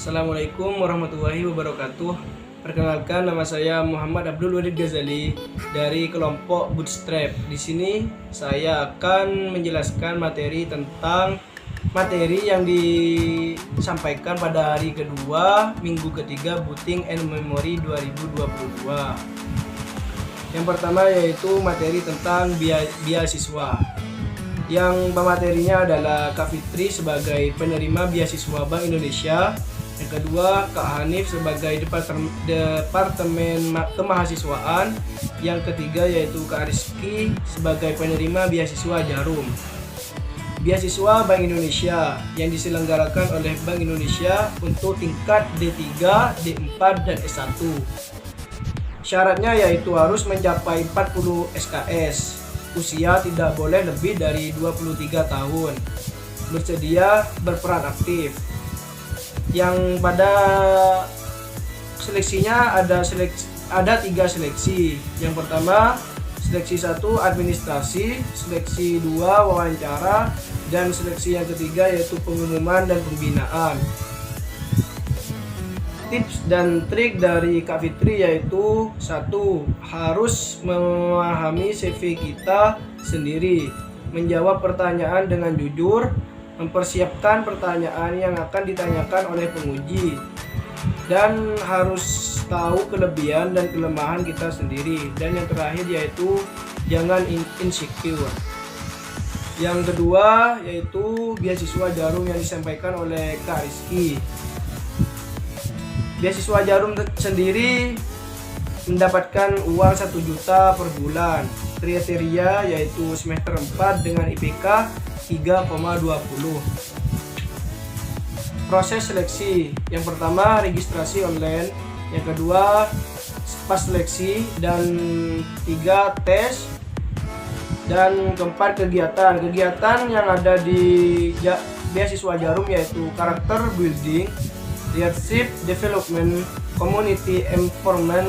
Assalamualaikum warahmatullahi wabarakatuh. Perkenalkan, nama saya Muhammad Abdul Wadid Ghazali dari kelompok Bootstrap. Di sini saya akan menjelaskan materi tentang materi yang disampaikan pada hari kedua, minggu ketiga Booting and Memory 2022. Yang pertama yaitu materi tentang beasiswa. Yang pematerinya adalah Kak Fitri sebagai penerima beasiswa Bank Indonesia. Yang kedua, Kak Hanif sebagai Departemen Kemahasiswaan. Yang ketiga yaitu Kak Rizky sebagai penerima beasiswa Jarum. Beasiswa Bank Indonesia yang diselenggarakan oleh Bank Indonesia untuk tingkat D3, D4, dan S1. Syaratnya yaitu harus mencapai 40 SKS. Usia tidak boleh lebih dari 23 tahun. Bersedia berperan aktif. Yang pada seleksinya ada 3 seleksi. Yang pertama, seleksi 1 administrasi, seleksi 2 wawancara, dan seleksi yang ketiga yaitu pengumuman dan pembinaan. Tips dan trik dari Kak Fitri yaitu 1. Harus memahami CV kita sendiri, menjawab pertanyaan dengan jujur, mempersiapkan pertanyaan yang akan ditanyakan oleh penguji, dan harus tahu kelebihan dan kelemahan kita sendiri. Dan yang terakhir yaitu jangan insecure. Yang kedua yaitu beasiswa Jarum yang disampaikan oleh Kak Rizky. Beasiswa Jarum sendiri mendapatkan uang 1 juta per bulan. Kriteria yaitu semester 4 dengan IPK 3,20. Proses seleksi. Yang pertama, registrasi online. Yang kedua, pas seleksi. Dan 3, tes. Dan keempat, kegiatan. Kegiatan yang ada di beasiswa Jarum yaitu karakter building, leadership development, community empowerment,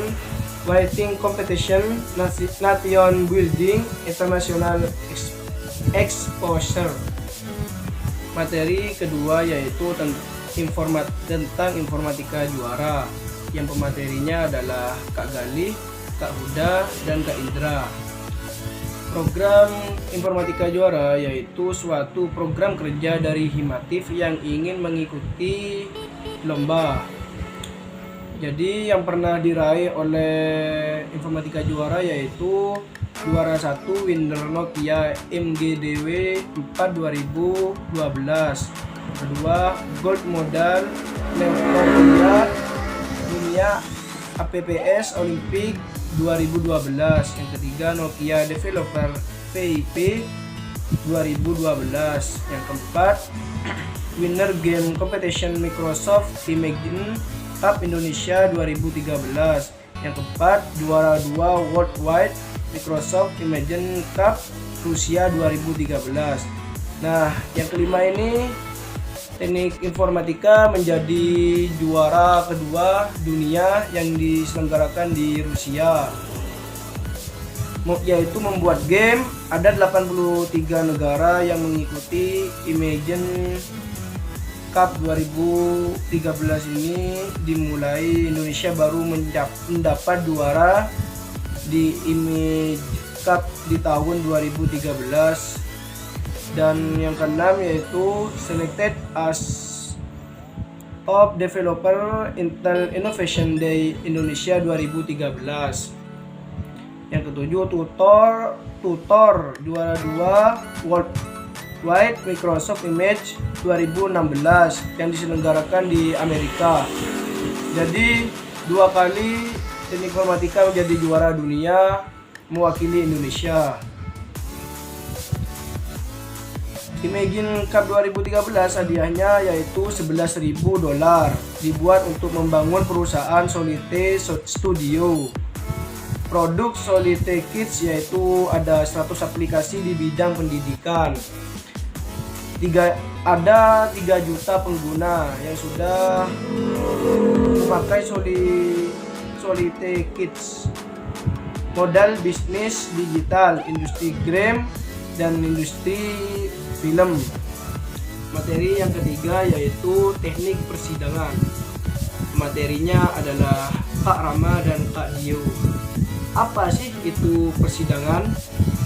writing competition, nation building, international exposure. Materi kedua yaitu tentang informatika juara. Yang pematerinya adalah Kak Galih, Kak Huda, dan Kak Indra. Program informatika juara yaitu suatu program kerja dari Himatif yang ingin mengikuti lomba. Jadi yang pernah diraih oleh informatika juara yaitu juara 1 winner Nokia MGDW 4 2012. Kedua, gold modal Nokia dunia APPS Olimpik 2012. Yang ketiga, Nokia Developer VIP 2012. Yang keempat, winner game competition Microsoft Imagine Cup Indonesia 2013. Yang keempat, juara 2 Worldwide Microsoft Imagine Cup Rusia 2013. Nah, yang kelima ini teknik informatika menjadi juara kedua dunia yang diselenggarakan di Rusia, yaitu membuat game. Ada 83 negara yang mengikuti Imagine Cup 2013 ini dimulai. Indonesia baru mendapat juara di Image Cup di tahun 2013. Dan yang keenam yaitu selected as top developer Intel Innovation Day Indonesia 2013. Yang ketujuh, tutor juara 2 Worldwide Microsoft Image 2016 yang diselenggarakan di Amerika. Jadi 2 kali teknik informatika menjadi juara dunia mewakili Indonesia. Imagine Cup 2013 hadiahnya yaitu $11.000 dibuat untuk membangun perusahaan Solite Studio. Produk Solite Kids yaitu ada 100 aplikasi di bidang pendidikan. Ada 3 juta pengguna yang sudah memakai Solite Kids. Modal bisnis digital, industri game, dan industri film. Materi yang ketiga yaitu teknik persidangan. Materinya adalah Kak Rama dan Kak Dio. Apa sih itu persidangan?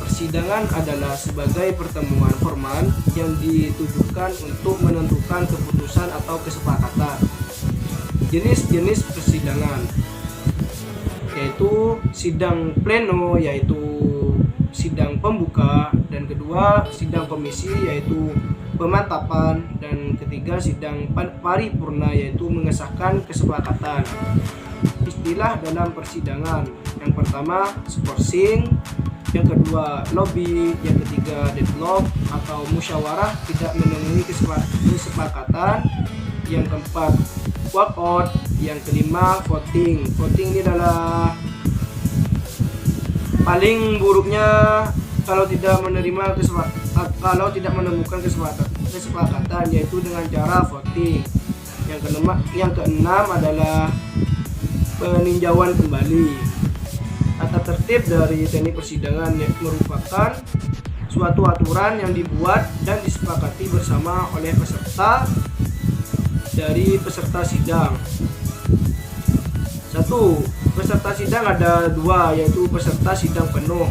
Persidangan adalah sebagai pertemuan formal yang ditujukan untuk menentukan keputusan atau kesepakatan. Jenis-jenis persidangan yaitu sidang pleno, yaitu sidang pembuka, dan kedua sidang komisi yaitu pemantapan, dan ketiga sidang paripurna yaitu mengesahkan kesepakatan. Istilah dalam persidangan: yang pertama skorsing, yang kedua lobby, yang ketiga deadlock atau musyawarah tidak menemui kesepakatan, yang keempat walkout, yang kelima voting. Voting ini adalah paling buruknya kalau tidak menemukan kesepakatan, yaitu dengan cara voting. Yang keenam adalah peninjauan kembali. Tata tertib dari teknik persidangan merupakan suatu aturan yang dibuat dan disepakati bersama oleh peserta sidang. Satu, peserta sidang ada dua, yaitu peserta sidang penuh.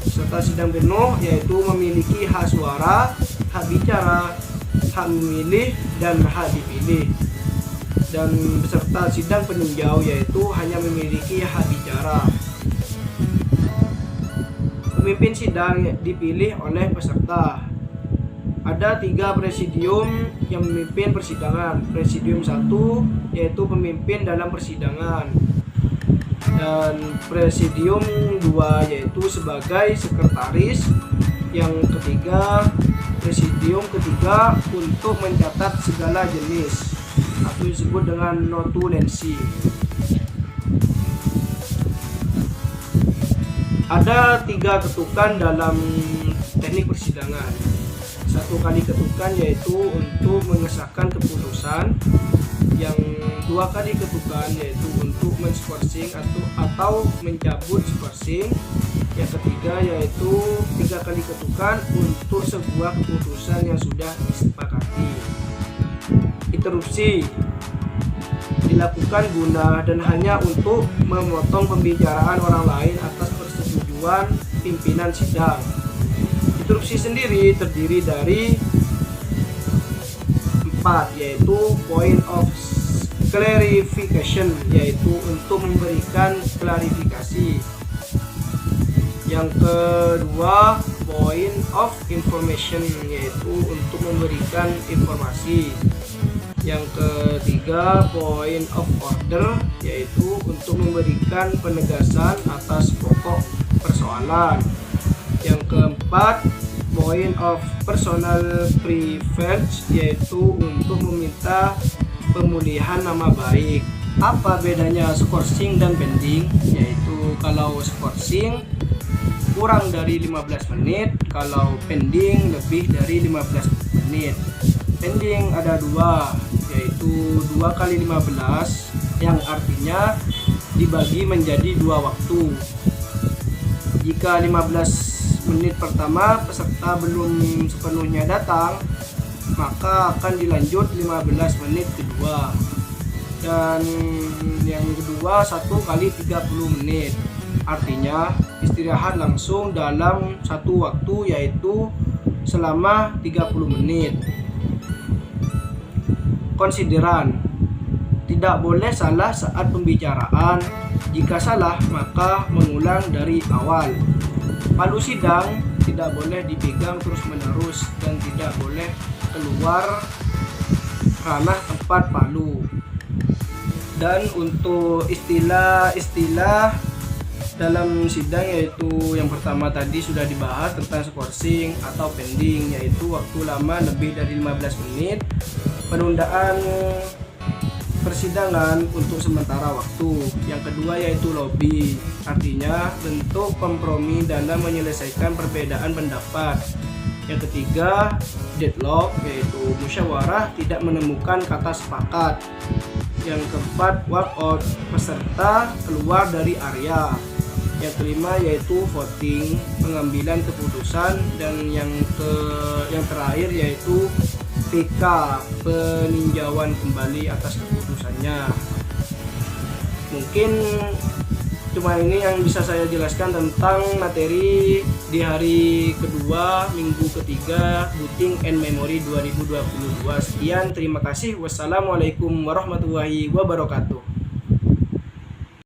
Peserta sidang penuh yaitu memiliki hak suara, hak bicara, hak memilih, dan hak dipilih. Dan peserta sidang peninjau yaitu hanya memiliki hak bicara. Pemimpin sidang dipilih oleh peserta. Ada 3 presidium yang memimpin persidangan. Presidium 1 yaitu pemimpin dalam persidangan, dan presidium 2 yaitu sebagai sekretaris. Yang ketiga, presidium ketiga untuk mencatat segala jenis atau disebut dengan notulensi. Ada 3 ketukan dalam teknik persidangan. 1 kali ketukan yaitu untuk mengesahkan keputusan, yang 2 kali ketukan yaitu untuk menskorsing atau mencabut skorsing, yang ketiga yaitu 3 kali ketukan untuk sebuah keputusan yang sudah disepakati. Interupsi dilakukan guna dan hanya untuk memotong pembicaraan orang lain atas persetujuan pimpinan sidang. Interupsi sendiri terdiri dari 4, yaitu point of clarification, yaitu untuk memberikan klarifikasi. Yang kedua, point of information, yaitu untuk memberikan informasi. Yang ketiga, point of order, yaitu untuk memberikan penegasan atas pokok persoalan. Yang keempat, point of personal privilege, yaitu untuk meminta pemulihan nama baik. Apa bedanya skorsing dan pending? Yaitu kalau skorsing kurang dari 15 menit, kalau pending lebih dari 15 menit. Pending ada 2, yaitu 2 kali 15, yang artinya dibagi menjadi 2 waktu. Jika 15 menit pertama peserta belum sepenuhnya datang, maka akan dilanjut 15 menit kedua. Dan yang kedua 1 kali 30 menit, artinya istirahat langsung dalam satu waktu, yaitu selama 30 menit. Konsideran: tidak boleh salah saat pembicaraan. Jika salah, maka mengulang dari awal. Palu sidang tidak boleh dipegang terus-menerus dan tidak boleh keluar ranah tempat palu. Dan untuk istilah-istilah dalam sidang, yaitu yang pertama tadi sudah dibahas tentang skorsing atau pending, yaitu waktu lama lebih dari 15 menit, penundaan persidangan untuk sementara waktu. Yang kedua yaitu lobby, artinya bentuk kompromi dalam menyelesaikan perbedaan pendapat. Yang ketiga deadlock, yaitu musyawarah tidak menemukan kata sepakat. Yang keempat walkout, peserta keluar dari area. Yang kelima yaitu voting, pengambilan keputusan. Dan yang terakhir yaitu PK, peninjauan kembali atas keputusannya. Mungkin cuma ini yang bisa saya jelaskan tentang materi di hari kedua minggu ketiga Booting and Memory 2022. Sekian, terima kasih. Wassalamualaikum warahmatullahi wabarakatuh.